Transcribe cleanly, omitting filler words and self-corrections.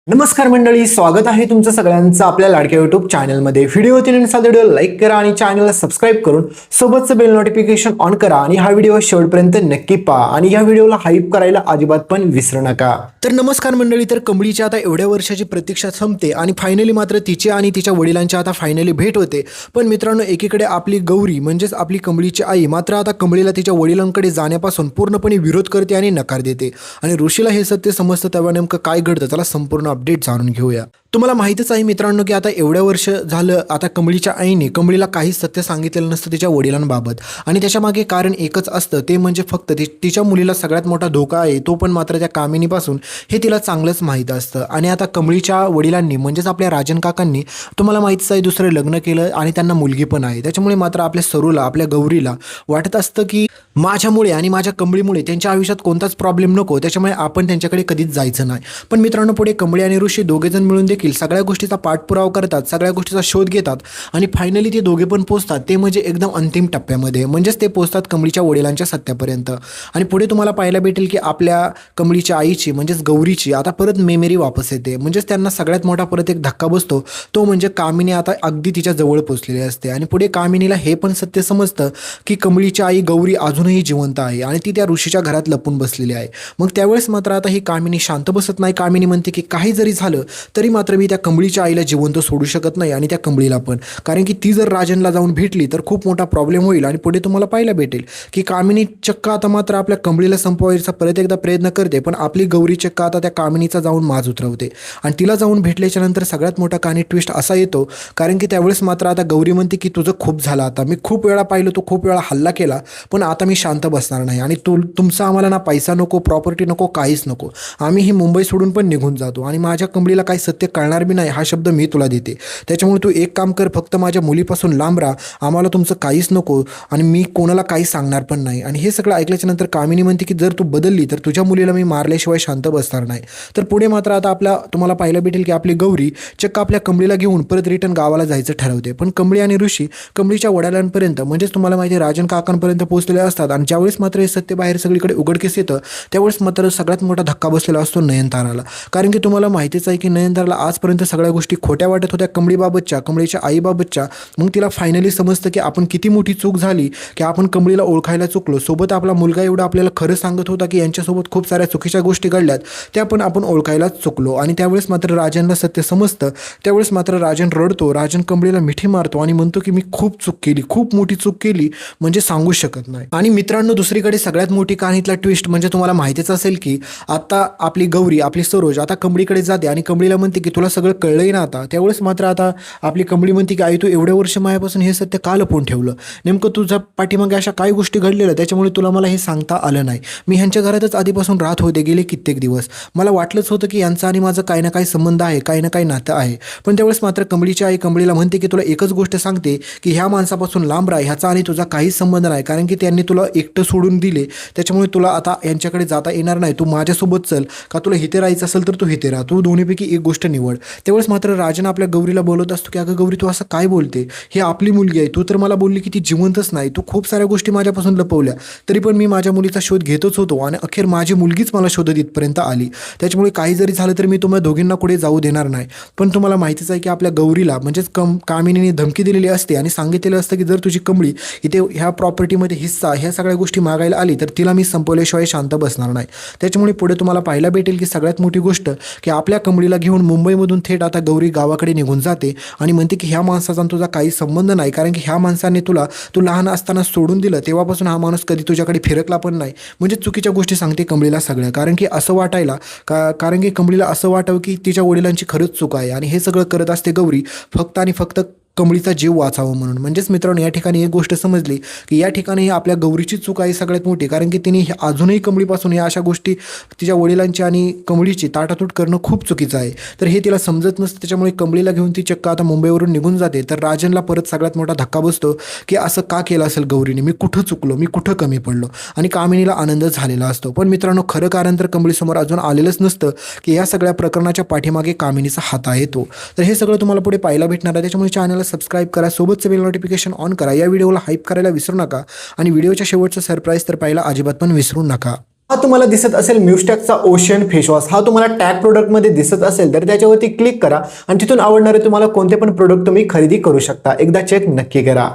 नमस्कार मंडळी, स्वागत आहे तुमचं सगळ्यांचं आपल्या लाडक्या युट्यूब चॅनलमध्ये. व्हिडिओ व्हिडिओ लाईक करा आणि चॅनलला सबस्क्राईब करून सोबतचं बेल नोटिफिकेशन ऑन करा आणि हा व्हिडिओ शेवटपर्यंत नक्की पहा आणि या व्हिडिओला हाईप करायला अजिबात पण विसरू नका. तर नमस्कार मंडळी, तर कमळीची आता एवढ्या वर्षाची प्रतीक्षा संपते आणि फायनली मात्र तिची आणि तिच्या वडिलांची आता फायनली भेट होते. पण मित्रांनो, एकीकडे आपली गौरी म्हणजेच आपली कमळीची आई मात्र आता कमळीला तिच्या वडिलांकडे जाण्यापासून पूर्णपणे विरोध करते आणि नकार देते. आणि ऋषीला हे सत्य समजतं तेव्हा नेमकं काय घडतं त्याला संपूर्ण अपडेट जाणून घेऊया. तुम्हाला माहितीच आहे मित्रांनो की आता एवढ्या वर्ष झालं आता कमळीच्या आईने कमळीला काहीच सत्य सांगितलेलं नसतं तिच्या वडिलांबाबत. आणि त्याच्यामागे कारण एकच असतं, ते म्हणजे फक्त तिच्या मुलीला सगळ्यात मोठा धोका आहे तो पण मात्र त्या कामिनीपासून, हे तिला चांगलंच माहीत असतं. आणि आता कमळीच्या वडिलांनी म्हणजेच आपल्या राजन काकांनी तुम्हाला माहितीच आहे दुसरं लग्न केलं आणि त्यांना मुलगी पण आहे. त्याच्यामुळे मात्र आपल्या सरूला, आपल्या गौरीला वाटत असतं की माझ्यामुळे आणि माझ्या कमळीमुळे त्यांच्या आयुष्यात कोणताच प्रॉब्लेम नको, त्याच्यामुळे आपण त्यांच्याकडे कधीच जायचं नाही. पण मित्रांनो, पुढे कमळी आणि ऋषी दोघेजण मिळून देखील सगळ्या गोष्टीचा पाठपुरावा करतात, सगळ्या गोष्टीचा शोध घेतात आणि फायनली ते दोघे पण पोहोचतात, ते म्हणजे एकदम अंतिम टप्प्यामध्ये, म्हणजेच ते पोहोचतात कमळीच्या वडिलांच्या सत्यापर्यंत. आणि पुढे तुम्हाला पाहायला भेटेल की आपल्या कमळीच्या आईची म्हणजेच गौरीची आता परत मेमरी वापस येते. म्हणजेच त्यांना सगळ्यात मोठा परत एक धक्का बसतो, तो म्हणजे कामिनी आता अगदी तिच्या जवळ पोहोचलेली असते. आणि पुढे कामिनीला हे पण सत्य समजतं की कमळीची आई गौरी अजूनही जिवंत आहे आणि ती त्या ऋषीच्या घरात लपून बसलेली आहे. मग त्यावेळेस मात्र आता ही कामिनी शांत बसत नाही. कामिनी म्हणते की काही जरी झालं तरी मात्र मी त्या कमळीच्या आईला जिवंत सोडू शकत नाही आणि त्या कमळीला पण, कारण की ती जर राजनला जाऊन भेटली तर खूप मोठा प्रॉब्लेम होईल. आणि पुढे तुम्हाला पाहायला भेटेल की कामिनी चक्क आता मात्र आपल्या कमळीला संपवायचा परत एकदा प्रयत्न करते, पण आपली गौरी चक्क आता त्या कामिनीचा जाऊन माज उतरवते. आणि तिला जाऊन भेटल्याच्या नंतर सगळ्यात मोठा कहाणी ट्विस्ट असा येतो, कारण की त्यावेळेस मात्र आता गौरी म्हणते की तुझं खूप झालं, आता मी खूप वेळा पाहिलं, तू खूप वेळा हल्ला केला, पण आता मी शांत बसणार नाही. आणि तुमचा आम्हाला ना पैसा नको, प्रॉपर्टी नको, काहीच नको, आम्ही ही मुंबई सोडून पण निघून जातो आणि माझ्या कमळीला काही सत्य कळणार बी नाही, हा शब्द मी तुला देते. त्याच्यामुळे तू एक काम कर, फक्त माझ्या मुलीपासून लांब राहा, आम्हाला तुमचं काहीच नको आणि मी कोणाला काही सांगणार पण नाही. आणि हे सगळं ऐकल्याच्या नंतर कामिनी म्हणते की जर तू बदलली तर तुझ्या मुलीला मी मारल्याशिवाय शांत बसणार नाही. तर पुढे मात्र आता तुम्हाला पाहायला भेटेल की आपली गौरी चक्क आपल्या कमळीला घेऊन परत रिटर्न गावाला जायचं ठरवते. पण कमळी आणि ऋषी कमळीच्या वडिलांपर्यंत म्हणजेच तुम्हाला माहिती राजन काकांपर्यंत पोहोचलेले असतात. आणि ज्यावेळेस मात्र हे सत्य बाहेर सगळीकडे उघडकीस येतं त्यावेळेस मात्र सगळ्यात मोठा धक्का बसलेला असतो नयनताराला. कारण की तुम्हाला माहितीच आहे की नयनताराला आजपर्यंत सगळ्या गोष्टी खोट्या वाटत होत्या कमळीबाबतच्या, कमळीच्या आईबाबतच्या. मग तिला फायनली समजतं की आपण किती मोठी चूक झाली की आपण कमळीला ओळखायला चुकलो. सोबत आपला मुलगा एवढा आपल्याला खरं सांगत होता की यांच्यासोबत खूप साऱ्या चुकीच्या गोष्टी घडल्यात, त्या पण आपण ओळखायलाच चुकलो. आणि त्यावेळेस मात्र राजनला सत्य समजतं. त्यावेळेस मात्र राजन रडतो, राजन कमळीला मिठी मारतो आणि म्हणतो की मी खूप चूक केली, खूप मोठी चूक केली, म्हणजे सांगू शकत नाही. आणि मित्रांनो, दुसरीकडे सगळ्यात मोठी कहाणीतला ट्विस्ट म्हणजे तुम्हाला माहितीच असेल की आता आपली गौरी, आपली सरोज आता कमळीकडे जाते आणि कमळीला म्हणते की तुला सगळं कळलंय ना आता. त्यावेळेस मात्र आता आपली कमळी म्हणते की आई, तू एवढ्या वर्ष माझ्यापासून हे सत्य का लपवून ठेवलं, नेमकं तुझ्या पाठीमागे अशा काही गोष्टी घडलेल्या त्याच्यामुळे तुला मला हे सांगता आलं नाही. मी ह्यांच्या घरातच आधीपासून राहत होते गेले कित्येक दिवस, मला वाटलंच होतं की यांचा आणि माझं काही ना काही संबंध आहे, काही ना काही नातं आहे. पण त्यावेळेस मात्र कमळीची आई कमळीला म्हणते की तुला एकच गोष्ट सांगते की ह्या माणसापासून लांब राहा, ह्याचा आणि तुझा काहीच संबंध नाही, कारण की त्यांनी तुला एकटं सोडून दिले, त्याच्यामुळे तुला आता यांच्याकडे जाता येणार नाही. तू माझ्यासोबत चल, का तुला हिते राहायचं असेल तर तू हिते राहा, तू दोन्हीपैकी एक गोष्ट निवड. त्यावेळेस मात्र राजन आपल्या गौरीला बोलत असतो की अगं गौरी, तू असं काय बोलते, ही आपली मुलगी आहे, तू तर मला बोलली की ती जिवंतच नाही, तू खूप साऱ्या गोष्टी माझ्यापासून लपवल्या, तरी पण मी माझ्या मुलीचा शोध घेतच होतो आणि अखेर माझी मुलगीच मला शोधत इथपर्यंत आली. त्याच्यामुळे काही जरी झालं तर मी तुम्हाला दोघींना कुठे जाऊ देणार नाही. पण तुम्हाला माहितीच आहे की आपल्या गौरीला म्हणजेच कामिनीने धमकी दिलेली असते आणि सांगितलेलं असतं की जर तुझी कमळी इथे ह्या प्रॉपर्टीमध्ये हिस्सा, ह्या सगळ्या गोष्टी मागायला आली तर तिला मी संपवल्याशिवाय शांत बसणार नाही. त्याच्यामुळे पुढे तुम्हाला पाहायला भेटेल की सगळ्यात मोठी गोष्ट की आपल्या कमळीला घेऊन मुंबईमधून थेट आता गौरी गावाकडे निघून जाते आणि म्हणते की ह्या माणसाचा तुझा काही संबंध नाही, कारण की ह्या माणसाने तू लहान असताना सोडून दिलं, तेव्हापासून हा माणूस कधी तुझ्याकडे फिरकला पण नाही. म्हणजे चुकीच्या गोष्टी सांगते कमळीला सगळ्या, कारण की असं वाटायला कारण की कमळीला असं वाटावं की तिच्या वडिलांची खरंच चूक आहे आणि हे सगळं करत असते गौरी फक्त आणि फक्त कमळीचा जीव वाचावं म्हणून. म्हणजेच मित्रांनो, या ठिकाणी एक गोष्ट समजली की या ठिकाणी आपल्या गौरीची चूक आहे सगळ्यात मोठी, कारण की तिने अजूनही कमळीपासून या अशा गोष्टी तिच्या वडिलांची आणि कमळीची ताटातूट करणं खूप चुकीचं आहे. तर हे तिला समजत नसतं, त्याच्यामुळे कमळीला घेऊन ती चक्क आता मुंबईवरून निघून जाते. तर राजनला परत सगळ्यात मोठा धक्का बसतो की असं का केलं असेल गौरीने, मी कुठं चुकलो, मी कुठं कमी पडलो. आणि कामिनीला आनंद झालेला असतो. पण मित्रांनो, खरं कारण तर कमळीसमोर अजून आलेलंच नसतं की या सगळ्या प्रकरणाच्या पाठीमागे कामिनीचा हात आहे तो. तर हे सगळं तुम्हाला पुढे पाहायला भेटणार आहे. त्याच्यामुळे चॅनलला सबस्क्राईब करा, सोबतचं बेल नोटिफिकेशन ऑन करा, या व्हिडिओला हाईप करायला विसरू नका आणि व्हिडिओच्या शेवटचं सरप्राईज तर पाहायला अजिबात पण विसरू नका. हा तुम्हाला दिसत असेल म्यूस्टॅकचा ओशन फेस वॉश, हा तुम्हाला टॅग प्रोडक्टमध्ये दिसत असेल तर त्याच्यावरती क्लिक करा आणि तिथून आवडणारे तुम्हाला कोणते पण प्रोडक्ट तुम्ही खरेदी करू शकता. एकदा चेक नक्की करा.